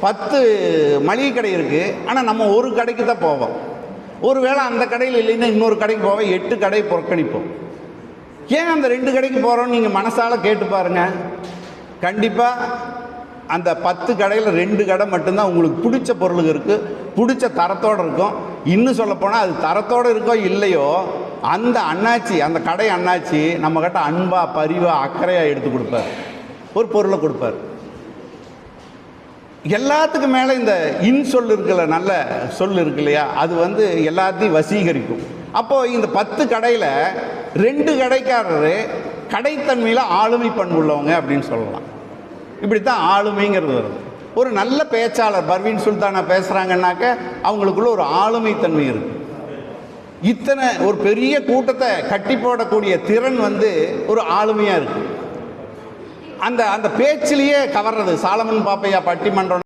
10 மளிகை கடை இருக்குது, ஆனால் நம்ம ஒரு கடைக்கு தான் போவோம். ஒருவேளை அந்த கடையில் இல்லைன்னா இன்னொரு கடைக்கு போவோம், 8 கடை புறக்கணிப்போம். ஏன் அந்த 2 கடைக்கு போகிறோன்னு நீங்கள் மனசால் கேட்டு பாருங்கள். கண்டிப்பாக அந்த 10 கடையில் 2 கடை மட்டும்தான் உங்களுக்கு பிடிச்ச பொருளுக்கு இருக்குது, பிடிச்ச தரத்தோடு இருக்கும். இன்னும் சொல்லப்போனால் அது தரத்தோடு இருக்கோ இல்லையோ, அந்த அண்ணாச்சி, அந்த கடை அண்ணாச்சி நம்மக்கிட்ட அன்பாக பரிவாக அக்கறையாக எடுத்து கொடுப்பார், ஒரு பொருளை கொடுப்பார். எல்லாத்துக்கும் மேலே இந்த சொல் இருக்குல்ல, நல்ல சொல் இருக்கு இல்லையா, அது எல்லாத்தையும் வசீகரிக்கும். அப்போது இந்த 10 கடையில் 2 கடைக்காரர் கடைத்தன்மையில் ஆளுமை பண்பு உள்ளவங்க அப்படின்னு சொல்லலாம். இப்படித்தான் ஆளுமைங்கிறது வருது. ஒரு நல்ல பேச்சாளர் பர்வீன் சுல்தானா பேசுகிறாங்கன்னாக்க அவங்களுக்குள்ள ஒரு ஆளுமைத்தன்மை இருக்குது. இத்தனை ஒரு பெரிய கூட்டத்தை கட்டி போடக்கூடிய திறன் ஒரு ஆளுமையாக இருக்குது. அந்த பேச்சிலேயே கவர்றது. சாலமன் பாப்பையா பட்டிமன்றம்